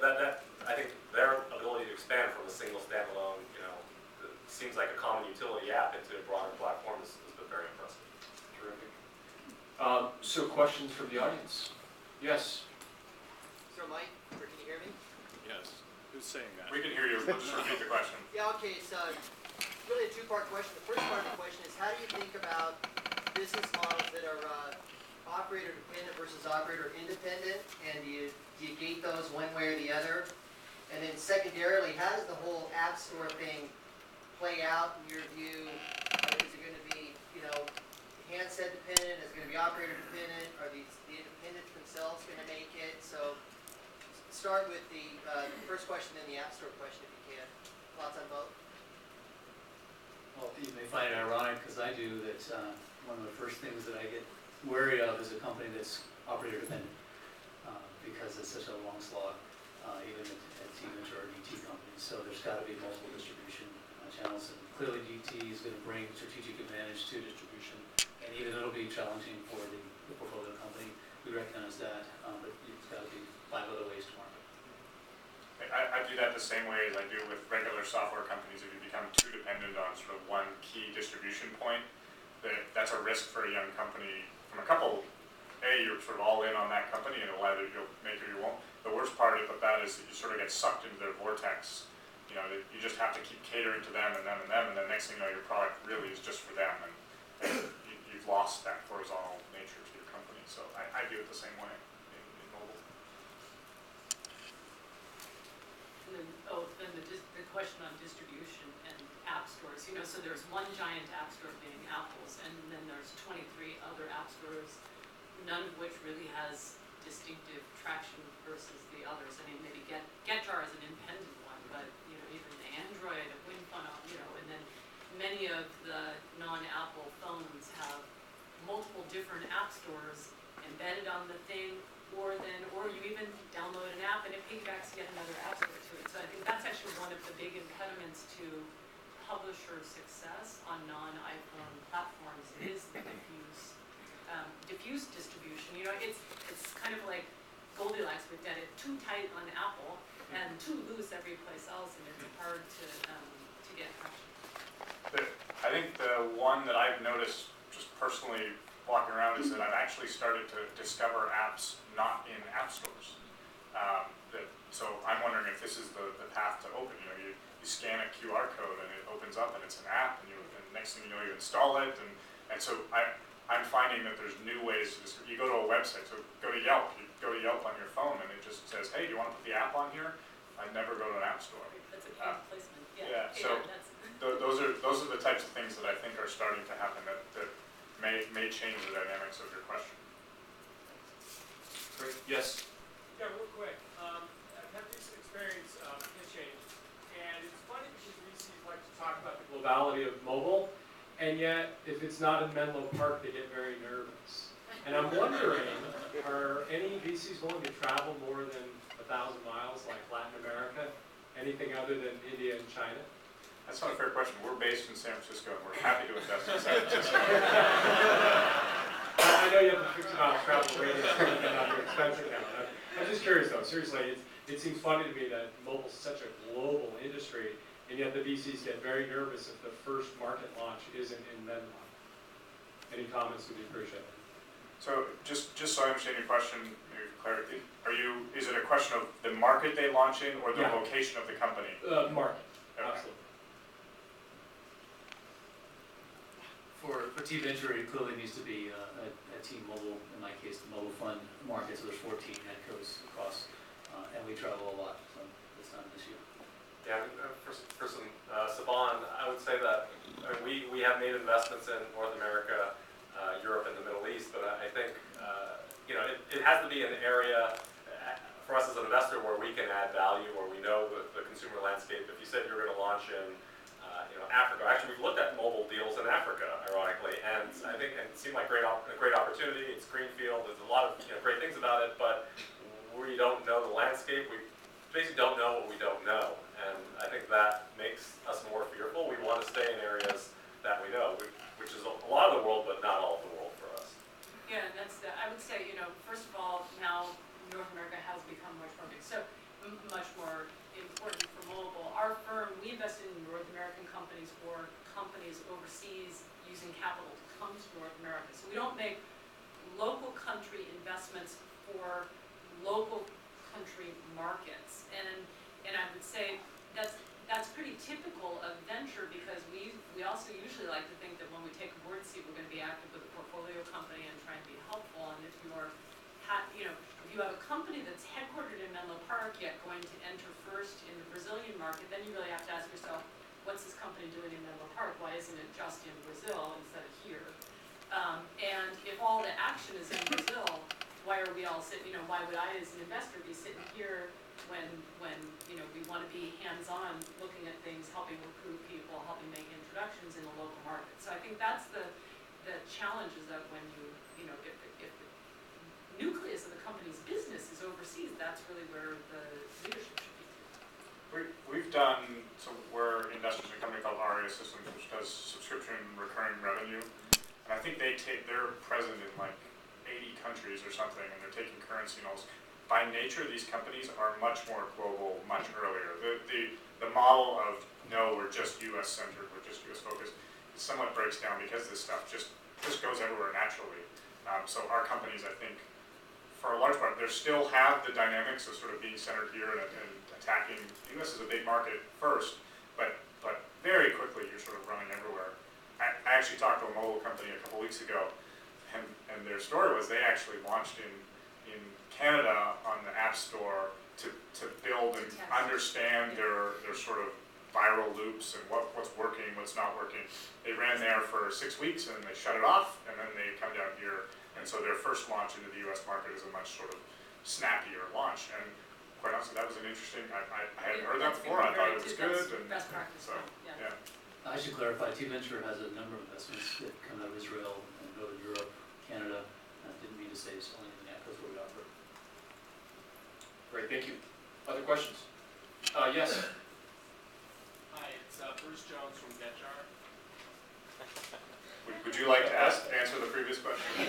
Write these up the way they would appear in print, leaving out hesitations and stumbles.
That I think their ability to expand from a single standalone, seems like a common utility app into a broader platform has been very impressive. Terrific. So questions from the audience? Yes. So Mike, can you hear me? Yes. Who's saying that? We can hear you. We'll just repeat the question. Yeah, okay, it's really a two-part question. The first part of the question is, how do you think about business models that are operator dependent versus operator independent, and do you gate those one way or the other? And then secondarily, how does the whole App Store thing play out in your view? Is it going to be, handset dependent? Is it going to be operator dependent? Are the independents themselves going to make it? So start with the first question, then the App Store question, if you can. Thoughts on both? Well, you may find it ironic, because I do, that one of the first things that I get wary of is a company that's operator dependent, because it's such a long slog, even at T-Venture or DT companies. So there's got to be multiple distribution channels, and clearly DT is going to bring strategic advantage to distribution, and even it'll be challenging for the portfolio company. We recognize that, but it's got to be 5 other ways to market. I do that the same way as I do with regular software companies. If you become too dependent on sort of one key distribution point, that's a risk for a young company from a couple. You're sort of all in on that company, and it'll either you'll make it or you won't. The worst part of that is that you sort of get sucked into their vortex. You just have to keep catering to them and them and them, and then next thing you know, your product really is just for them, and you've lost that horizontal nature to your company. So I do it the same way in mobile. And then the question on distribution and app stores. So there's one giant app store being Apple's, and then there's 23 other app stores, none of which really has distinctive traction versus the others. I mean, maybe GetJar is an independent one, but even Android, WinFunnel, and then many of the non-Apple phones have multiple different app stores embedded on the thing, or you even download an app and it piggybacks yet another app store to it. So I think that's actually one of the big impediments to publisher success on non-iPhone platforms is the diffuse distribution. It's kind of like Goldilocks with that. It's too tight on Apple and too loose every place else, and it's hard to get traction. I think the one that I've noticed just personally walking around is that I've actually started to discover apps not in app stores. So I'm wondering if this is the path to open. You scan a QR code and it opens up and it's an app, and next thing you know, you install it, and so I'm finding that there's new ways to you go to a website. So go to Yelp. You go to Yelp on your phone, and it just says, "Hey, do you want to put the app on here?" I never go to an app store. That's a good placement. Yeah. So those are the types of things that I think are starting to happen that may change the dynamics of your question. Great. Yes. Yeah, real quick. I've had recent experience pitching, and it's funny because VCs like to talk about the globality of mobile, and yet if it's not in Menlo Park, they get very nervous. And I'm wondering, are any VCs willing to travel more than 1,000 miles, like Latin America? Anything other than India and China? That's not a fair question. We're based in San Francisco, and we're happy to invest in San Francisco. I know you have a 50-mile travel radius on your expense account. I'm just curious, though. Seriously, it seems funny to me that mobile is such a global industry, and yet the VCs get very nervous if the first market launch isn't in Menlo. Any comments would be appreciated. So just so I understand your question, clarity, is it a question of the market they launch in or the location of the company? Market, okay. Absolutely. For T-Venture, it clearly needs to be a T-Mobile, in my case, the mobile fund market. So there's 14 headcos across, and we travel a lot, so it's not an issue. Yeah, for Saban, I would say that we have made investments in North America, Europe, and the Middle East, but I think it has to be an area for us as an investor where we can add value, where we know the consumer landscape. If you said you're going to launch in Africa, actually we've looked at mobile deals in Africa, ironically, and I think it seemed like a great opportunity. It's greenfield. There's a lot of great things about it, but we don't know the landscape. We basically don't know what we don't know, and I think that makes us more fearful. We want to stay in areas that we know, which is a lot of the world, but not all of the world for us. Yeah, and I would say, first of all, now North America has become much more big. So markets. And I would say that's pretty typical of venture, because we also usually like to think that when we take a board seat, we're gonna be active with a portfolio company and try and be helpful. And if if you have a company that's headquartered in Menlo Park yet going to enter first in the Brazilian market, then you really have to ask yourself, what's this company doing in Menlo Park? Why isn't it just in Brazil instead of here? And if all the action is in Brazil, why are we all sitting, why would I as an investor be sitting here when we want to be hands-on, looking at things, helping recruit people, helping make introductions in the local market? So I think that's the challenge, is that when if the nucleus of the company's business is overseas, that's really where the leadership should be. We've done, so we're investors in a company called Aria Systems, which does subscription recurring revenue. And I think they're present in like 80 countries or something, and they're taking currency notes. By nature, these companies are much more global, much earlier. The model of, no, we're just US centered, we're just US focused, it somewhat breaks down because this stuff just goes everywhere naturally. So our companies, I think, for a large part, they still have the dynamics of sort of being centered here and attacking. The US is a big market first, but very quickly you're sort of running everywhere. I actually talked to a mobile company a couple weeks ago, and their story was they actually launched in Canada on the App Store to build and understand their sort of viral loops and what's working, what's not working. They ran there for 6 weeks and they shut it off, and then they come down here. And so their first launch into the US market is a much sort of snappier launch. And quite honestly, that was an interesting, I hadn't heard that before. I thought it was good. And best practice, so, yeah. I should clarify, T-Venture has a number of investments that come out of Israel and go to Europe, Canada. I didn't mean to say it's only in the Because we offer. Great, thank you. Other questions? Yes. Hi, it's Bruce Jones from Getjar. Would you like to answer the previous question?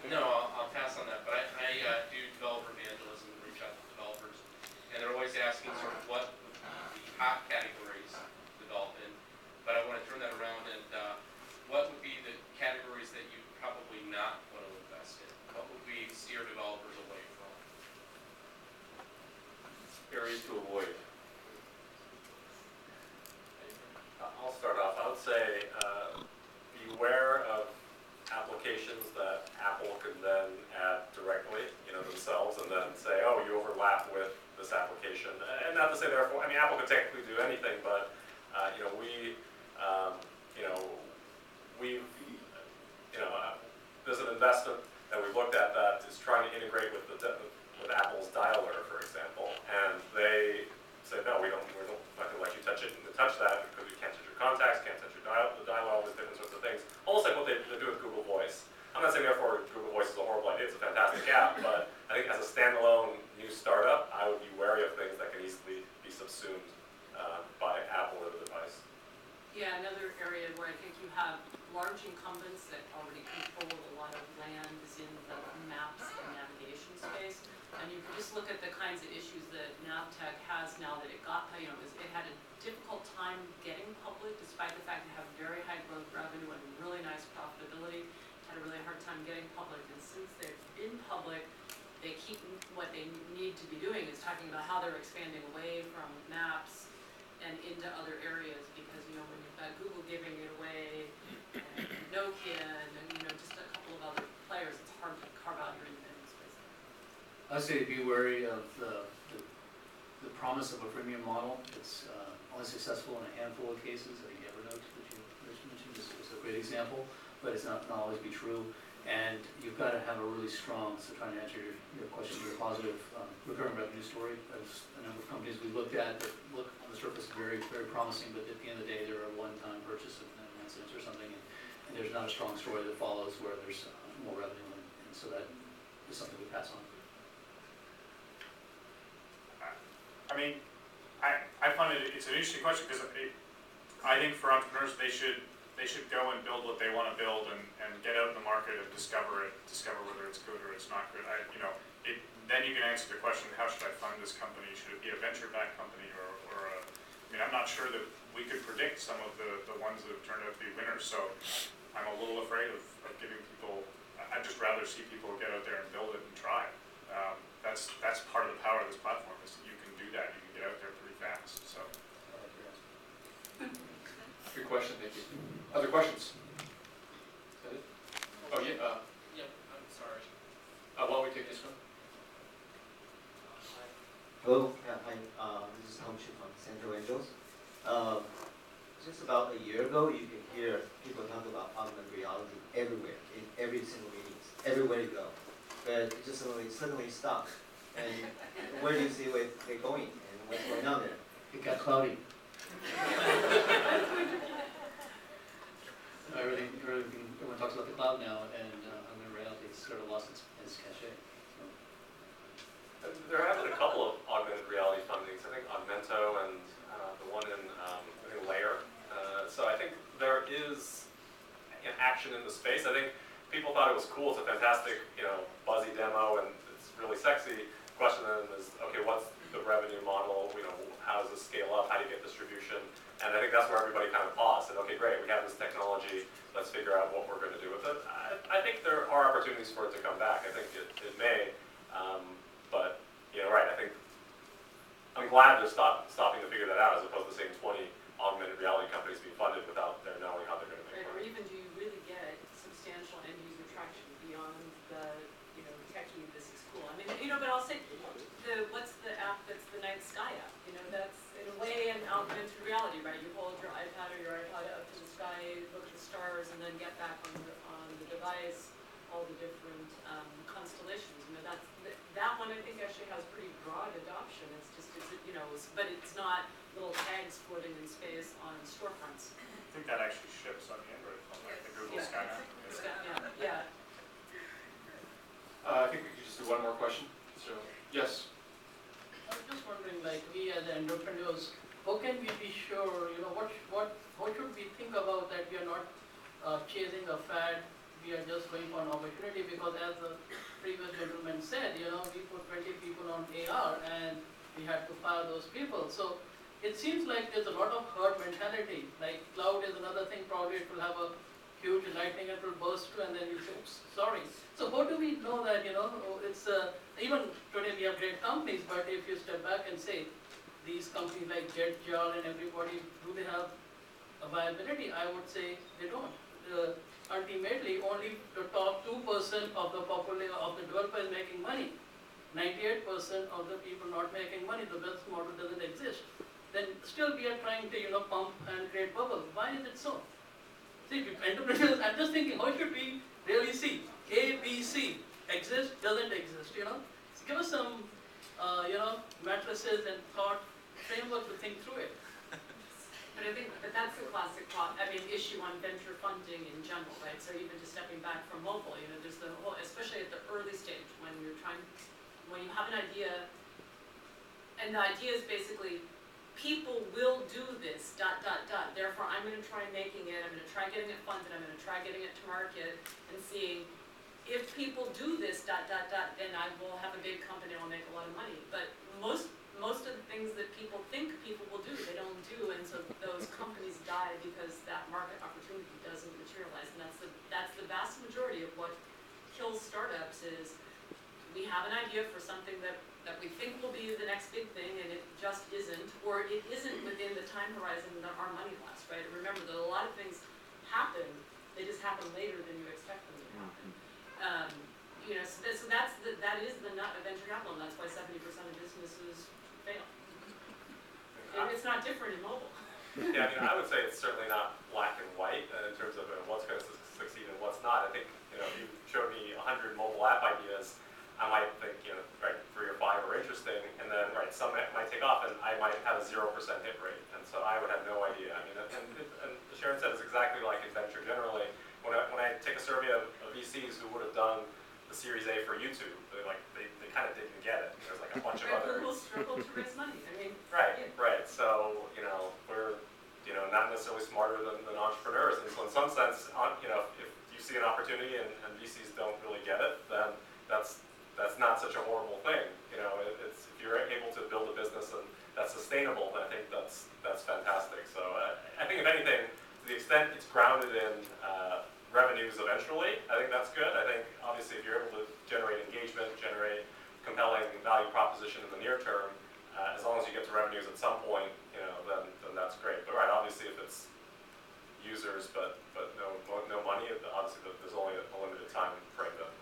No, I'll pass on that. But I do developer evangelism and reach out to developers, and they're always asking sort of what would be the hot categories to develop in. But I want to turn that around, and what would be the categories that you probably not want to invest in? What would we steer developers away from? Areas to avoid. I'll start off. I would say beware of applications that Apple could then add directly, themselves, and then say, oh, you overlap with this application. And not to say therefore, Apple could technically do anything, but there's an investment that we've looked at that is trying to integrate with Apple's dialer, for example, and they say, no, we're not going to let you touch that because we can't touch your contacts, can't touch your the dial, all these different sorts of things. Almost like what they do with Google Voice. I'm not saying therefore Google Voice is a horrible idea, it's a fantastic app, but I think as a standalone new startup, I would be wary of things that can easily be subsumed by Apple or the device. Yeah, another area where I think you have large incumbents that already control a lot of land is in the maps and navigation space. And you can just look at the kinds of issues that Navtech has now that it got, it had a difficult time getting public, despite the fact it had very high growth revenue and really nice profitability, had a really hard time getting public. And since they've been public, they keep, what they need to be doing is talking about how they're expanding away from maps and into other areas, because when you've got Google giving it away, and Nokia, and just a couple of other players, it's hard to carve out your independent space. I say be wary of the promise of a freemium model. It's only successful in a handful of cases. I think Evernote, that you mentioned, is a great example, but it's not always be true. And you've got to have a really strong, so trying to answer your question, your positive recurring revenue story. There's a number of companies we looked at that look on the surface very, very promising, but at the end of the day, they're a one-time purchase of an incident or something, and there's not a strong story that follows where there's more revenue, and so that is something we pass on. I find it's an interesting question, because I think for entrepreneurs, they should go and build what they want to build and get out in the market and discover whether it's good or it's not good. Then you can answer the question, how should I fund this company? Should it be a venture-backed company or I'm not sure that we could predict some of the ones that have turned out to be winners. So I'm a little afraid of giving people, I'd just rather see people get out there and build it and try. That's part of the Other questions? Is that it? Oh, yeah, Yep, I'm sorry. why don't we take this one? Hello, yeah, hi, this is Tom Chu from Central Angels. Just about a year ago, you can hear people talk about augmented reality everywhere, in every single meeting, everywhere you go. But it just suddenly stopped. And where do you see it going and what's going on there? It got cloudy. Everyone talks about the cloud now, and augmented reality has sort of lost its cachet. There have been a couple of augmented reality fundings. I think Augmento and the one in I think Layer. So I think there is action in the space. I think people thought it was cool. It's a fantastic, buzzy demo, and it's really sexy. The question then is, okay, what's the revenue model? How does this scale up? How do you get distribution? And I think that's where everybody kind of paused. Said, okay, great, we have this technology. Let's figure out what we're going to do with it. I think there are opportunities for it to come back. I think it may. But right. I think I'm glad they're stopping to figure that out, as opposed to seeing 20 augmented reality companies being funded without their knowing how they're going to make Right, or money. even do you really get substantial end user traction beyond the, techie, this is cool? I mean, but I'll say, what's the app that's the night sky app? That's in a way an augmented reality, right? You hold your iPad or your iPod up to the sky, look at the stars, and then get back on the device all the different constellations. That one I think actually has pretty broad adoption. It's but it's not little tags floating in space on storefronts. I think that actually ships on the Android phone, right? The Google Skynet. Yeah. I think we could just do one more question. So, yes. I was just wondering, like, we as entrepreneurs, how can we be sure, what should we think about that we are not chasing a fad, we are just going for an opportunity? Because as the previous gentleman said, we put 20 people on AR and we had to fire those people. So it seems like there's a lot of herd mentality. Like cloud is another thing, probably it will have a huge lightning, it will burst through and then you say, oops, sorry. So how do we know that, it's, even today we have great companies, but if you step back and say, these companies like JetJal and everybody, do they have a viability? I would say they don't. Ultimately, only the top 2% of the developer is making money. 98% of the people not making money, the business model doesn't exist. Then still we are trying to, pump and create bubble. Why is it so? See, entrepreneurs, I'm just thinking, how should we really see? A, B, C, exist, doesn't exist, Give us some, matrices and thought framework to think through it. But that's the classic issue on venture funding in general, right? So even just stepping back from mobile, there's the whole, especially at the early stage when you have an idea, and the idea is basically, people will do this, ... Therefore, I'm going to try making it, I'm going to try getting it funded, I'm going to try getting it to market, and seeing if people do this, ... then I will have a big company, I'll make a lot of money. But most of the things that people think people will do, they don't do, and so those companies die because that market opportunity doesn't materialize. And that's the vast majority of what kills startups is we have an idea for something that we think will be the next big thing, and it just isn't, or it isn't within the time horizon that our money lasts, right? Remember that a lot of things happen, they just happen later than you expect them to happen. So that is the nut of venture capital, and that's why 70% of businesses fail. It's not different in mobile. Yeah, I would say it's certainly not black and white in terms of what's going to succeed and what's not. I think, if you showed me 100 mobile app ideas, I might think, 3 or 5 are interesting, and then, some might take off, and I might have a 0% hit rate, and so I would have no idea. And Sharon said it's exactly like in venture generally. When I take a survey of VCs who would have done the Series A for YouTube, they kind of didn't get it. There's like a bunch of other. Google struggled to raise money. Right. So we're not necessarily smarter than entrepreneurs, and so in some sense, if you see an opportunity and VCs don't really get it, then that's not such a horrible thing. It's if you're able to build a business and that's sustainable, then I think that's fantastic. So I think if anything, to the extent it's grounded in revenues eventually, I think that's good. I think obviously if you're able to generate engagement, generate compelling value proposition in the near term, as long as you get to revenues at some point, then that's great. But obviously if it's users, but no money. Obviously, there's only a limited time frame that